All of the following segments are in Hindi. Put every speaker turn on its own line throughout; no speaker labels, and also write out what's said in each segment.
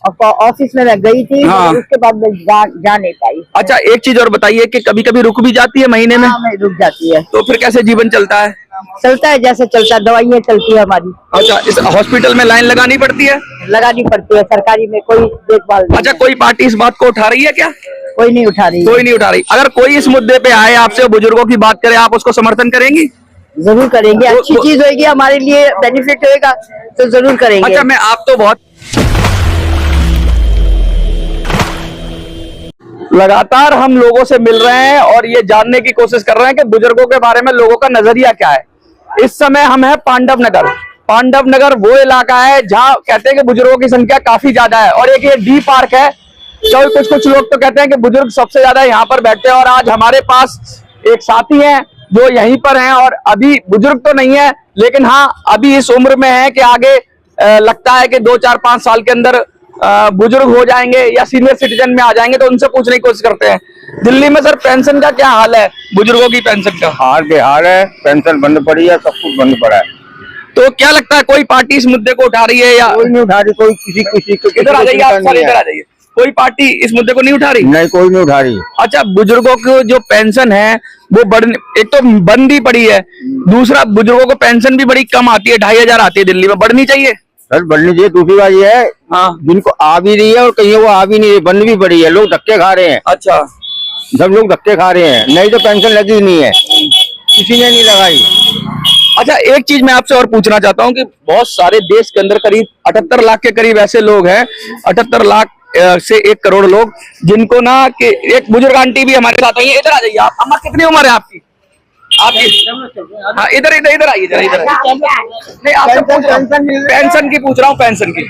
ऑफिस में मैं गई थी।
हाँ।
उसके बाद मैं जा नहीं पाई।
अच्छा, एक चीज और बताइए कि कभी कभी रुक भी जाती है महीने में?
हाँ, रुक जाती है।
तो फिर कैसे जीवन चलता है?
चलता है जैसे चलता है, दवाइयाँ चलती है हमारी।
अच्छा, इस हॉस्पिटल में लाइन लगानी पड़ती है?
लगानी पड़ती है, सरकारी में कोई देखभाल नहीं।
अच्छा, कोई पार्टी इस बात को उठा रही है क्या?
कोई नहीं उठा रही।
कोई नहीं उठा रही। अगर कोई इस मुद्दे पे आए आपसे, बुजुर्गों की बात करे, आप उसको समर्थन करेंगी?
जरूर करेंगे, अच्छी चीज होगी, हमारे लिए बेनिफिट होगा तो जरूर करेंगे।
अच्छा, मैं आप तो बहुत लगातार हम लोगों से मिल रहे हैं और ये जानने की कोशिश कर रहे हैं कि बुजुर्गों के बारे में लोगों का नजरिया क्या है। इस समय हम हैं पांडव नगर। पांडव नगर वो इलाका है जहां कहते हैं कि बुजुर्गों की संख्या काफी ज्यादा है। और एक ये डी पार्क है, तो कुछ लोग तो कहते हैं कि बुजुर्ग सबसे ज्यादा यहाँ पर बैठते हैं। और आज हमारे पास एक साथी है जो यहीं पर हैं और अभी बुजुर्ग तो नहीं है, लेकिन हाँ अभी इस उम्र में है कि आगे लगता है कि 2, 4, 5 साल के अंदर बुजुर्ग हो जाएंगे या सीनियर सिटीजन में आ जाएंगे। तो उनसे पूछने की कोशिश करते हैं, दिल्ली में सर पेंशन का क्या हाल है, बुजुर्गों की पेंशन का?
हाल बेहाल है, पेंशन बंद पड़ी है, सब कुछ बंद पड़ा है।
तो क्या लगता है कोई पार्टी इस मुद्दे को उठा रही है या?
कोई नहीं उठा रही, कोई किसी को।
इधर आ जाइए आप, सर इधर आ जाइए। कोई पार्टी इस मुद्दे को नहीं उठा रही?
नहीं, कोई नहीं उठा रही।
अच्छा, बुजुर्गों को जो पेंशन है वो एक तो बंद ही पड़ी है, दूसरा बुजुर्गों को पेंशन भी बड़ी कम आती है, 2500 आती है। दिल्ली में बढ़नी चाहिए।
सर बढ़नी चाहिए। दूसरी बात ये है,
हाँ,
जिनको आ भी रही है और कहीं वो आ भी नहीं रही, बंद भी पड़ी है, लोग धक्के खा रहे हैं।
अच्छा,
सब लोग धक्के खा रहे हैं, नहीं तो पेंशन लगी नहीं है, किसी ने नहीं लगाई।
अच्छा, एक चीज मैं आपसे और पूछना चाहता हूँ कि बहुत सारे देश के अंदर करीब 78 लाख के करीब ऐसे लोग हैं, 78 लाख से 1 करोड़ लोग, जिनको ना कि एक बुजुर्ग आंटी भी हमारे साथ आई है। इधर आ जाइए आप। अम्मा कितनी उम्र है आपकी? हाँ, इधर आइए, इधर नहीं, आपसे पूछ रहा हूँ, पेंशन की पूछ रहा हूँ, पेंशन की।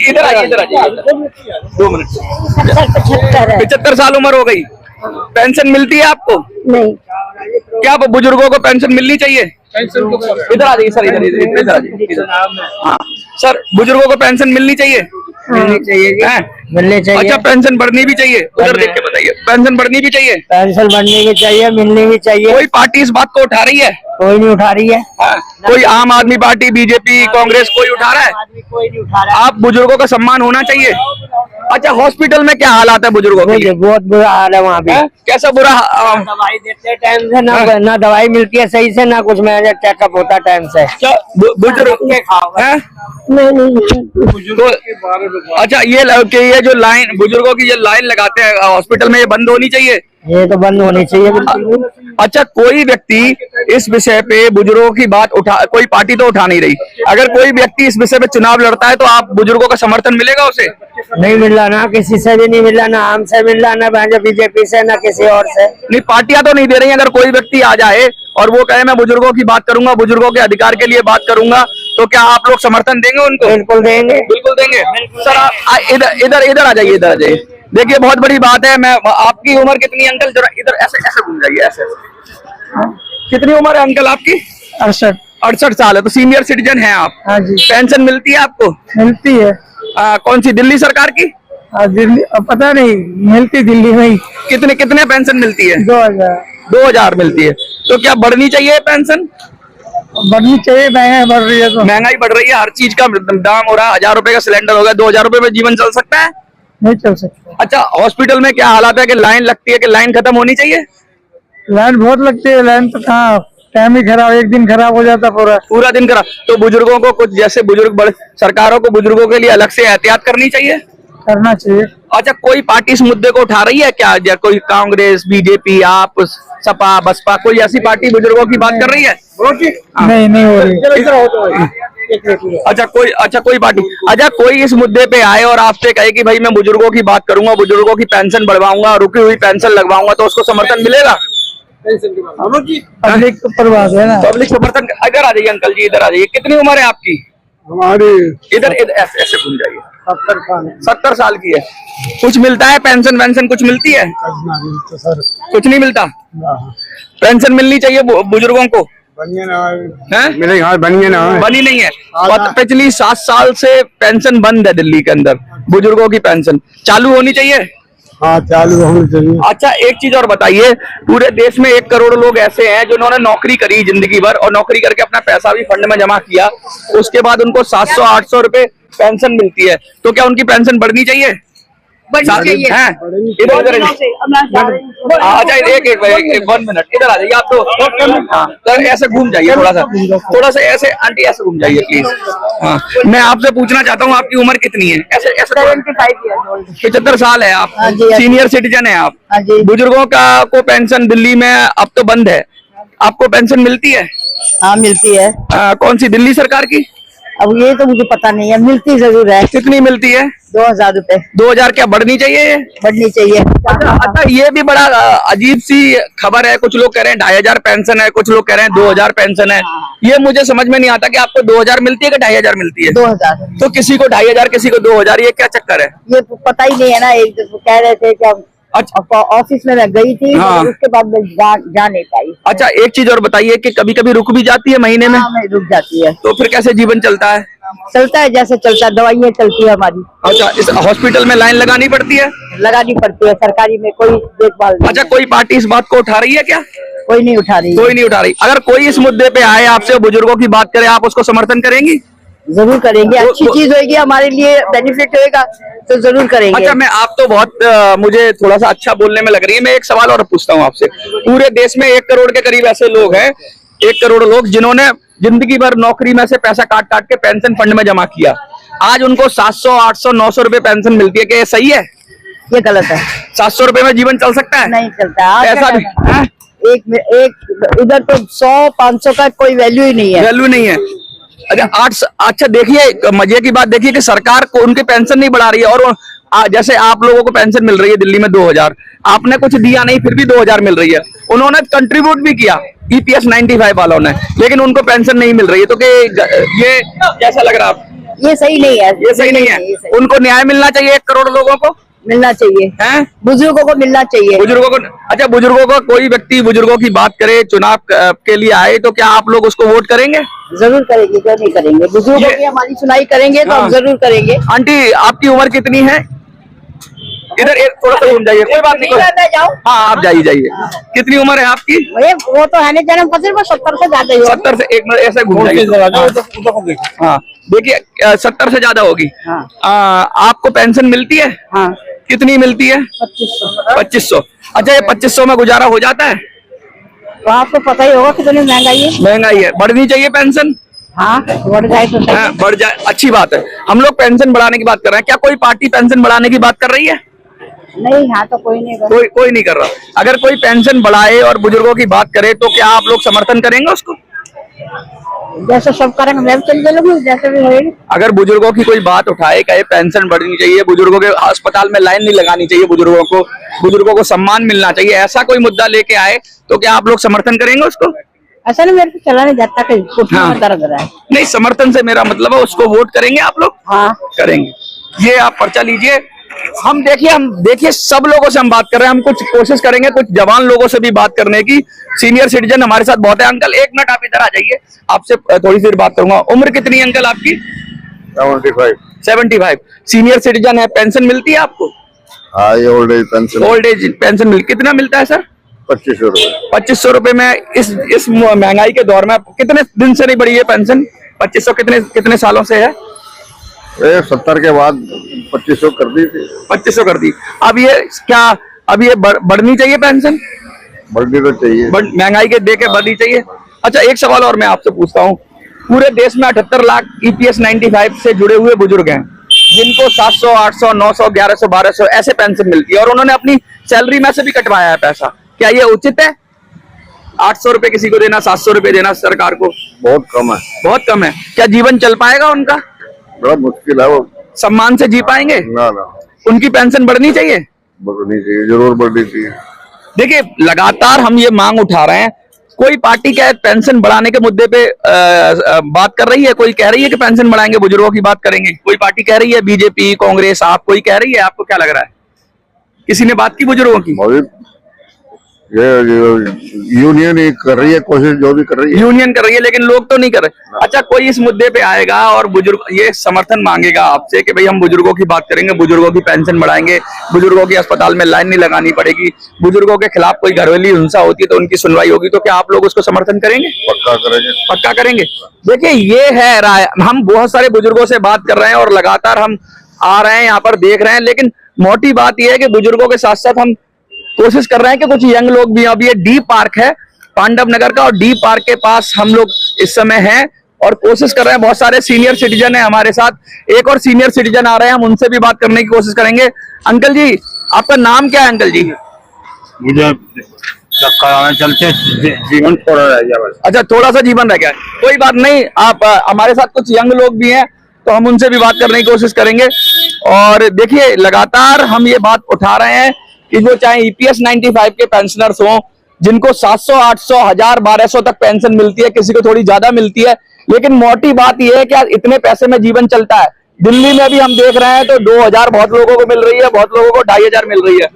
इधर आइए 2 मिनट। 75 साल उम्र हो गई, पेंशन मिलती है आपको?
नहीं।
क्या बुजुर्गों को पेंशन मिलनी चाहिए? इधर आ जाइए सर, इधर आ जाइए। हाँ सर, बुजुर्गों को पेंशन मिलनी चाहिए?
मिलनी चाहिए, मिलनी चाहिए।
अच्छा, पेंशन बढ़नी भी चाहिए? उधर देख के बताइए, पेंशन बढ़नी भी चाहिए?
पेंशन बढ़नी भी चाहिए, मिलनी भी चाहिए।
कोई पार्टी इस बात को उठा रही है?
कोई नहीं उठा रही है।
कोई आम आदमी पार्टी, बीजेपी, कांग्रेस, कोई उठा रहा है?
कोई नहीं उठा रहा है।
आप बुजुर्गों का सम्मान होना चाहिए। अच्छा, हॉस्पिटल में क्या हालात है बुजुर्गों के लिए?
बहुत बुरा हाल है वहाँ पे।
कैसा बुरा?
दवाई देते टाइम से ना दवाई मिलती है सही से, ना कुछ में चेकअप होता टाइम से।
बुजुर्ग तो अच्छा, ये जो लाइन बुजुर्गों की जो लाइन लगाते हैं हॉस्पिटल में, ये बंद होनी चाहिए।
ये तो बंद होनी चाहिए बिल्कुल।
अच्छा, कोई व्यक्ति इस विषय पे बुजुर्गों की बात कोई पार्टी तो उठा नहीं रही। अगर कोई व्यक्ति इस विषय पे चुनाव लड़ता है तो आप बुजुर्गों का समर्थन मिलेगा उसे?
नहीं मिल रहा ना, किसी से भी नहीं मिल रहा, ना आम से मिल रहा, ना बीजेपी से, ना किसी और से।
नहीं, पार्टियां तो नहीं दे रही। अगर कोई व्यक्ति आ जाए और वो कहे मैं बुजुर्गों की बात करूंगा, बुजुर्गों के अधिकार के लिए बात करूंगा, तो क्या आप लोग समर्थन देंगे उनको?
बिल्कुल देंगे,
बिल्कुल देंगे। सर आप इधर आ जाइए। देखिए, बहुत बड़ी बात है। मैं आपकी उम्र कितनी अंकल? जरा इधर ऐसे घूम जाइए, ऐसे। कितनी उम्र है अंकल आपकी? 68 साल है, तो सीनियर सिटीजन हैं आप।
हाँ जी।
पेंशन मिलती है आपको?
मिलती है।
कौन सी, दिल्ली सरकार की?
दिल्ली पता नहीं, मिलती दिल्ली में ही।
कितने पेंशन मिलती है?
2000
मिलती है। तो क्या बढ़नी चाहिए पेंशन?
बढ़नी चाहिए, महंगाई बढ़ रही है तो।
महंगाई बढ़ रही है, हर चीज का दाम हो रहा है। 1000 रुपए का सिलेंडर हो गया, 2000 रुपए में जीवन चल सकता है?
नहीं चल सकता।
अच्छा, हॉस्पिटल में क्या हालात है कि लाइन लगती है कि लाइन खत्म होनी चाहिए?
लाइन बहुत लगती है, लाइन तो कहाँ, टाइम ही खराब, एक दिन खराब हो जाता
पूरा दिन खराब। तो बुजुर्गों को कुछ जैसे सरकारों को बुजुर्गों के लिए अलग से एहतियात करनी चाहिए,
करना चाहिए।
अच्छा, कोई पार्टी इस मुद्दे को उठा रही है क्या? कोई कांग्रेस, बीजेपी, आप, सपा, बसपा, कोई ऐसी पार्टी बुजुर्गों की बात कर रही है?
नहीं हो रही।
अच्छा, कोई पार्टी, अच्छा कोई इस मुद्दे पे आए और आपसे कहे कि भाई मैं बुजुर्गों की बात करूंगा, बुजुर्गों की पेंशन बढ़वाऊंगा, रुकी हुई पेंशन लगवाऊंगा, तो उसको समर्थन मिलेगा?
पब्लिक पर बात है ना।
पब्लिक समर्थन। इधर आ जाइए अंकल जी, इधर आ जाइए। कितनी उम्र है आपकी?
हमारी
इधर ऐसे घूम जाइए। 70 साल की है। कुछ मिलता है पेंशन वेंशन, कुछ मिलती है? कुछ नहीं मिलता। पेंशन मिलनी चाहिए बुजुर्गों को।
मेरे यहाँ
बनी नहीं है। पिछली 7 साल से पेंशन बंद है दिल्ली के अंदर। बुजुर्गों की पेंशन चालू होनी चाहिए।
हाँ, चालू होनी चाहिए।
अच्छा, एक चीज और बताइए, पूरे देश में 1 करोड़ लोग ऐसे हैं जिन्होंने नौकरी करी जिंदगी भर और नौकरी करके अपना पैसा भी फंड में जमा किया, उसके बाद उनको 700-800 रुपए पेंशन मिलती है, तो क्या उनकी पेंशन बढ़नी चाहिए?
बढ़नी चाहिए।
हैं? इधर अच्छा एक 1 मिनट इधर आ जाइए आप तो ऐसे घूम जाइए थोड़ा सा ऐसे आंटी ऐसे घूम जाइए प्लीज। हाँ, मैं आपसे पूछना चाहता हूँ आपकी उम्र कितनी है? ऐसे ऐसे 75 साल है आप, सीनियर सिटीजन है आप। बुजुर्गों का को पेंशन दिल्ली में अब तो बंद है, आपको पेंशन मिलती है?
हाँ मिलती है।
कौन सी, दिल्ली सरकार की?
अब ये तो मुझे पता नहीं है, मिलती जरूर है।
कितनी मिलती है?
2000 रुपए।
2000 क्या बढ़नी चाहिए?
बढ़नी चाहिए।
अच्छा ये भी बड़ा अजीब सी खबर है, कुछ लोग कह रहे हैं 2500 पेंशन है, कुछ लोग कह रहे हैं 2000 पेंशन है। ये मुझे समझ में नहीं आता कि आपको 2000 मिलती है कि 2500 मिलती है?
2000।
तो किसी को 2500 किसी को 2000, ये क्या चक्कर है?
ये पता ही नहीं है ना, एक तो कह रहे थे कि
अच्छा
ऑफिस में मैं गई थी।
हाँ।
उसके बाद मैं जा नहीं पाई।
अच्छा एक चीज और बताइए कि कभी कभी रुक भी जाती है महीने में?
हाँ, मैं रुक जाती है।
तो फिर कैसे जीवन चलता है?
चलता है जैसे चलता है, दवाइयाँ चलती है हमारी।
अच्छा इस हॉस्पिटल में लाइन लगानी पड़ती है?
लगानी पड़ती है, सरकारी में कोई देखभाल नहीं।
अच्छा कोई पार्टी इस बात को उठा रही है क्या?
कोई नहीं उठा रही।
कोई नहीं उठा रही। अगर कोई इस मुद्दे पे आए आपसे, बुजुर्गों की बात करे, आप उसको समर्थन करेंगी?
जरूर करेंगे, अच्छी चीज होगी, हमारे लिए बेनिफिट होगा तो जरूर करेंगे।
अच्छा मैं आप तो बहुत मुझे थोड़ा सा अच्छा बोलने में लग रही है। मैं एक सवाल और पूछता हूँ आपसे। पूरे देश में 1 करोड़ के करीब ऐसे लोग हैं, 1 करोड़ लोग जिन्होंने जिंदगी भर नौकरी में से पैसा काट काट के पेंशन फंड में जमा किया। आज उनको 700, 800, 900 रुपए पेंशन मिलती है। क्या ये सही है?
ये गलत है।
700 रुपए में जीवन चल सकता है?
नहीं चलता है।
ऐसा भी है?
एक इधर तो 100-500 का कोई वैल्यू ही नहीं है।
वैल्यू नहीं है। अच्छा देखिए मजे की बात देखिए कि सरकार को उनकी पेंशन नहीं बढ़ा रही है, और जैसे आप लोगों को पेंशन मिल रही है दिल्ली में 2000, आपने कुछ दिया नहीं फिर भी 2000 मिल रही है। उन्होंने कंट्रीब्यूट भी किया EPS 95 वालों ने, लेकिन उनको पेंशन नहीं मिल रही है। तो ये कैसा लग रहा है?
ये सही नहीं है।
ये सही नहीं है। उनको न्याय मिलना चाहिए 1 करोड़ लोगों को।
मिलना चाहिए
हैं?
बुजुर्गों को मिलना चाहिए।
बुजुर्गों को। अच्छा बुजुर्गों को, कोई व्यक्ति बुजुर्गों की बात करे, चुनाव के लिए आए, तो क्या आप लोग उसको वोट करेंगे?
जरूर करेंगे, क्यों नहीं करेंगे। बुजुर्गों की हमारी सुनाई करेंगे तो हम जरूर करेंगे।
आंटी आपकी उम्र कितनी है? इधर थोड़ा सा घूम जाइए, कोई बात नहीं। हाँ आप जाइए। कितनी उम्र है आपकी?
वो तो है नहीं, जन्म पत्र में 70 से ज्यादा ही होगा।
70 से, एक मिनट ऐसे घूम जाइए। हाँ देखिए 70 से ज्यादा होगी। आपको पेंशन मिलती है?
हाँ।
कितनी मिलती है? 2500। अच्छा ये 2500 में गुजारा हो जाता है?
तो आपको पता ही होगा कितनी महंगाई है।
महंगाई है, बढ़नी चाहिए पेंशन।
हाँ बढ़ जाए तो सही।
बढ़ जाए, अच्छी बात है। हम लोग पेंशन बढ़ाने की बात कर रहे हैं, क्या कोई पार्टी पेंशन बढ़ाने की बात कर रही है?
नहीं, यहाँ तो कोई नहीं
कोई नहीं कर रहा। अगर कोई पेंशन बढ़ाए और बुजुर्गों की बात करे तो क्या आप लोग समर्थन करेंगे उसको?
जैसे सब करेंगे मैं भी चल लूंगी, जैसे भी होएगी।
अगर बुजुर्गों की कोई बात उठाए, कहे पेंशन बढ़नी चाहिए, बुजुर्गों के अस्पताल में लाइन नहीं लगानी चाहिए, बुजुर्गों को सम्मान मिलना चाहिए, ऐसा कोई मुद्दा लेके आए तो क्या आप लोग समर्थन करेंगे उसको?
ऐसा नहीं, मेरे को चला नहीं जाता, कहीं घुटने में दर्द रहा है।
नहीं, समर्थन से मेरा मतलब है उसको वोट करेंगे आप लोग?
हाँ
करेंगे। ये आप पर्चा लीजिए। हम देखिए सब लोगों से हम बात कर रहे हैं, हम कुछ कोशिश करेंगे कुछ जवान लोगों से भी बात करने की। सीनियर सिटीजन हमारे साथ बहुत है। अंकल 1 मिनट आप इधर आ जाइए, आपसे थोड़ी सी देर बात करूंगा। उम्र कितनी है अंकल आपकी? 75। सीनियर सिटीजन है, पेंशन मिलती है आपको?
हाँ ये ओल्ड एज
पेंशन कितना मिलता है सर?
2500 रुपए।
2500 रुपए में इस महंगाई के दौर में कितने दिन से नहीं बढ़ी है पेंशन? 2500 कितने सालों से है?
70 के बाद 2500 कर दी थी।
2500 कर दी। अब ये बढ़नी चाहिए पेंशन?
बढ़नी तो चाहिए,
महंगाई के देख के बढ़नी चाहिए। अच्छा एक सवाल और मैं आपसे पूछता हूँ। पूरे देश में 78 लाख EPS 95 से जुड़े हुए बुजुर्ग हैं, जिनको 700, 800, 900, 1100, 1200 ऐसे पेंशन मिलती है, और उन्होंने अपनी सैलरी में से भी कटवाया है पैसा। क्या ये उचित है? 800 रुपए किसी को देना, 700 रुपए देना सरकार को
बहुत कम है।
बहुत कम है। क्या जीवन चल पाएगा उनका?
बड़ा मुश्किल है। वो
सम्मान से जी पाएंगे?
ना
उनकी पेंशन बढ़नी चाहिए?
बढ़नी चाहिए, जरूर बढ़नी चाहिए।
देखिए लगातार हम ये मांग उठा रहे हैं। कोई पार्टी क्या पेंशन बढ़ाने के मुद्दे पे बात कर रही है? कोई कह रही है कि पेंशन बढ़ाएंगे, बुजुर्गों की बात करेंगे? कोई पार्टी कह रही है? बीजेपी, कांग्रेस, आप कोई कह रही है? आपको क्या लग रहा है? किसी ने बात की बुजुर्गों की?
ये यूनियन ही कर रही है कोशिश, जो भी कर रही है।
यूनियन कर रही है लेकिन लोग तो नहीं कर रहे। अच्छा, कोई इस मुद्दे पे आएगा और बुजुर्ग ये समर्थन मांगेगा आपसे कि भाई हम बुजुर्गों की बात करेंगे, बुजुर्गों की पेंशन बढ़ाएंगे, बुजुर्गों की अस्पताल में लाइन नहीं लगानी पड़ेगी, बुजुर्गों के खिलाफ कोई घरेलू हिंसा होती है तो उनकी सुनवाई होगी, तो क्या आप लोग उसको समर्थन करेंगे?
पक्का करेंगे।
पक्का करेंगे। देखिए, ये है राय। हम बहुत सारे बुजुर्गों से बात कर रहे हैं और लगातार हम आ रहे हैं यहाँ पर, देख रहे हैं, लेकिन मोटी बात यह है कि बुजुर्गों के साथ साथ हम कोशिश कर रहे हैं कि कुछ यंग लोग भी, अभी ये डी पार्क है पांडव नगर का, और डी पार्क के पास हम लोग इस समय हैं और कोशिश कर रहे हैं। बहुत सारे सीनियर सिटीजन है हमारे साथ, एक और सीनियर सिटीजन आ रहे हैं, हम उनसे भी बात करने की कोशिश करेंगे। अंकल जी, आपका नाम क्या है अंकल जी?
मुझे चलते जीवन थोड़ा रह गया बस।
अच्छा, थोड़ा सा जीवन रह गया है, कोई बात नहीं। आप हमारे साथ कुछ यंग लोग भी हैं तो हम उनसे भी बात करने की कोशिश करेंगे। और देखिए, लगातार हम ये बात उठा रहे हैं कि जो चाहे EPS 95 के पेंशनर्स हों, जिनको 700, 800, 1000, 1200 तक पेंशन मिलती है, किसी को थोड़ी ज्यादा मिलती है, लेकिन मोटी बात यह है कि इतने पैसे में जीवन चलता है। दिल्ली में भी हम देख रहे हैं तो 2000 बहुत लोगों को मिल रही है, बहुत लोगों को 2500 मिल रही है।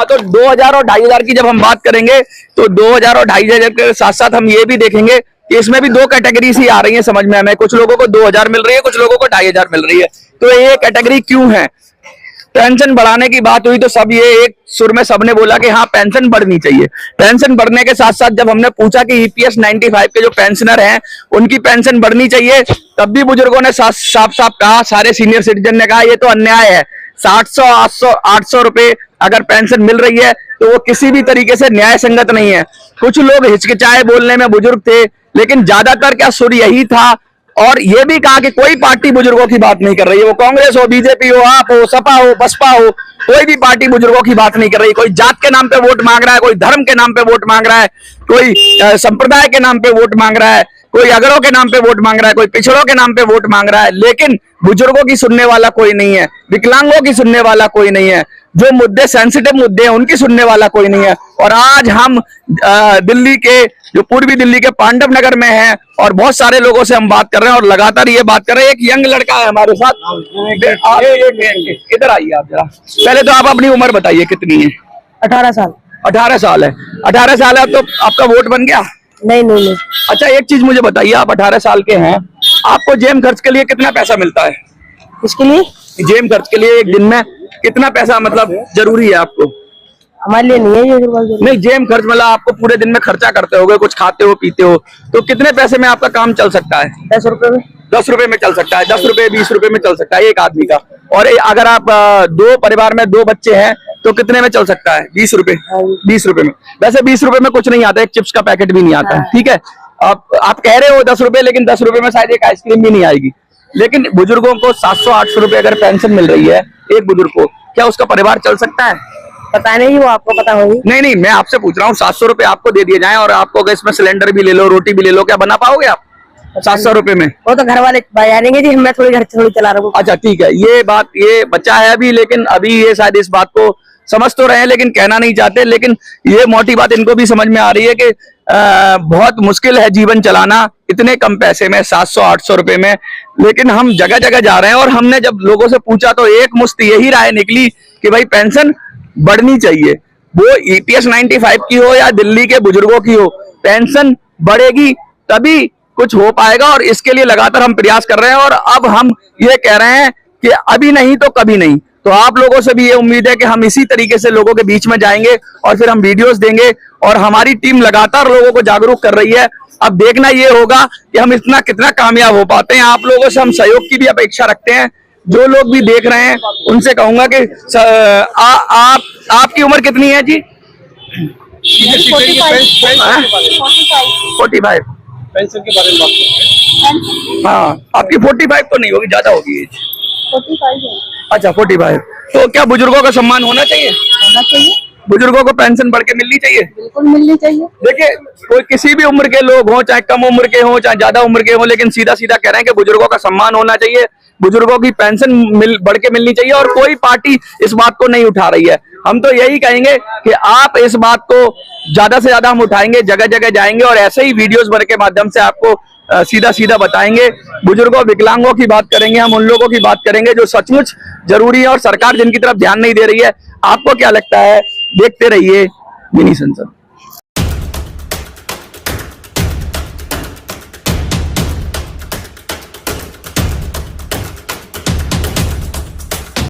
तो 2000 और 2500 की जब हम बात करेंगे तो 2000 और 2500 के साथ साथ हम ये भी देखेंगे कि इसमें भी दो कैटेगरी ही आ रही है समझ में हमें। कुछ लोगों को 2000 मिल रही है, कुछ लोगों को 2500 मिल रही है। तो ये कैटेगरी क्यों है? पेंशन बढ़ाने की बात हुई तो सब ये एक सुर में सबने बोला कि हाँ पेंशन बढ़नी चाहिए। पेंशन बढ़ने के साथ साथ जब हमने पूछा कि EPS 95 के जो पेंशनर हैं उनकी पेंशन बढ़नी चाहिए, तब भी बुजुर्गों ने साफ साफ कहा, सारे सीनियर सिटीजन ने कहा ये तो अन्याय है। 700, 800 रुपए अगर पेंशन मिल रही है तो वो किसी भी तरीके से न्याय संगत नहीं है। कुछ लोग हिचकिचाए बोलने में बुजुर्ग थे, लेकिन ज्यादातर क्या सुर यही था। और ये भी कहा कि कोई पार्टी बुजुर्गों की बात नहीं कर रही है, वो कांग्रेस हो, बीजेपी हो, आप हो, सपा हो, बसपा हो, कोई भी पार्टी बुजुर्गों की बात नहीं कर रही। कोई जात के नाम पे वोट मांग रहा है, कोई धर्म के नाम पे वोट मांग रहा है, कोई संप्रदाय के नाम पे वोट मांग रहा है, कोई अगरों के नाम पे वोट मांग रहा है, कोई पिछड़ों के नाम पे वोट मांग रहा है, लेकिन बुजुर्गों की सुनने वाला कोई नहीं है, विकलांगों की सुनने वाला कोई नहीं है, जो मुद्दे सेंसिटिव मुद्दे हैं उनकी सुनने वाला कोई नहीं है। और आज हम दिल्ली के, जो पूर्वी दिल्ली के पांडव नगर में हैं और बहुत सारे लोगों से हम बात कर रहे हैं और लगातार ये बात कर रहे हैं। एक यंग लड़का है हमारे साथ, इधर आइए आप जरा। पहले तो आप अपनी उम्र बताइए कितनी है?
18 साल।
18 साल है। 18 साल है तो आपका वोट बन गया?
नहीं।
अच्छा, एक चीज मुझे बताइए, आप 18 साल के हैं, आपको जेम खर्च के लिए कितना पैसा मिलता है?
इसके लिए
जेम खर्च के लिए एक दिन में कितना पैसा मतलब जरूरी है आपको?
हमारे लिए नहीं है ये।
नहीं, जेम खर्च मतलब आपको पूरे दिन में खर्चा करते होगे, कुछ खाते हो पीते हो, तो कितने पैसे में आपका काम चल सकता है?
10 रुपए में।
10 रुपए में चल सकता है, 10 रुपए 20 रुपए में चल सकता है एक आदमी का। और अगर आप दो परिवार में 2 बच्चे हैं तो कितने में चल सकता है? 20 रुपए। 20 रुपए में, वैसे 20 रुपए में कुछ नहीं आता, एक चिप्स का पैकेट भी नहीं आता है, ठीक है। आप कह रहे हो 10 रुपए, लेकिन 10 रुपए में शायद एक आइसक्रीम भी नहीं आएगी। लेकिन बुजुर्गों को 700-800 रुपए अगर पेंशन मिल रही है एक बुजुर्ग को, क्या उसका परिवार चल सकता है?
पता नहीं, वो आपको पता होगी।
नहीं, मैं आपसे पूछ रहा हूँ, 700 रुपए आपको दे दिए जाएं और आपको इसमें सिलेंडर भी ले लो, रोटी भी ले लो, क्या बना पाओगे आप 700 रुपए में?
वो तो घर वाले जानेंगे जी, मैं थोड़ी घर थोड़ी चला रहा हूँ।
अच्छा, ठीक है, ये बात, ये बच्चा है अभी, लेकिन अभी ये शायद इस बात को समझ तो रहे हैं लेकिन कहना नहीं चाहते। लेकिन ये मोटी बात इनको भी समझ में आ रही है कि बहुत मुश्किल है जीवन चलाना इतने कम पैसे में, 700-800 रुपए में। लेकिन हम जगह जगह जा रहे हैं और हमने जब लोगों से पूछा तो एक मुश्त यही राय निकली कि भाई पेंशन बढ़नी चाहिए, वो EPS 95 की हो या दिल्ली के बुजुर्गों की हो, पेंशन बढ़ेगी तभी कुछ हो पाएगा। और इसके लिए लगातार हम प्रयास कर रहे हैं और अब हम ये कह रहे हैं कि अभी नहीं तो कभी नहीं। तो आप लोगों से भी ये उम्मीद है कि हम इसी तरीके से लोगों के बीच में जाएंगे और फिर हम वीडियोस देंगे और हमारी टीम लगातार लोगों को जागरूक कर रही है। अब देखना ये होगा कि हम इतना कितना कामयाब हो पाते हैं। आप लोगों से हम सहयोग की भी अपेक्षा रखते हैं। जो लोग भी देख रहे हैं उनसे कहूंगा कि आपकी उम्र कितनी है जी? 45।
पेंशन के बारे में बात करते हैं।
हाँ, आपकी 45 तो नहीं होगी, ज्यादा होगी एज।
45 है।
अच्छा, 45। तो क्या बुजुर्गों का सम्मान होना चाहिए?
होना चाहिए,
बुजुर्गों को पेंशन बढ़ के मिलनी चाहिए।
बिल्कुल मिलनी चाहिए।
देखिए, कोई किसी भी उम्र के लोग हों, चाहे कम उम्र के हों चाहे ज्यादा उम्र के हों, लेकिन सीधा सीधा कह रहे हैं कि बुजुर्गों का सम्मान होना चाहिए, बुजुर्गों की पेंशन बढ़ के मिलनी चाहिए। और कोई पार्टी इस बात को नहीं उठा रही है। हम तो यही कहेंगे कि आप इस बात को ज्यादा से ज्यादा हम उठाएंगे, जगह जगह जाएंगे और ऐसे ही वीडियोस बन के माध्यम से आपको सीधा सीधा बताएंगे। बुजुर्गों विकलांगों की बात करेंगे, हम उन लोगों की बात करेंगे जो सचमुच जरूरी है और सरकार जिनकी तरफ ध्यान नहीं दे रही है। आपको क्या लगता है? देखते रहिए मिनी संसद।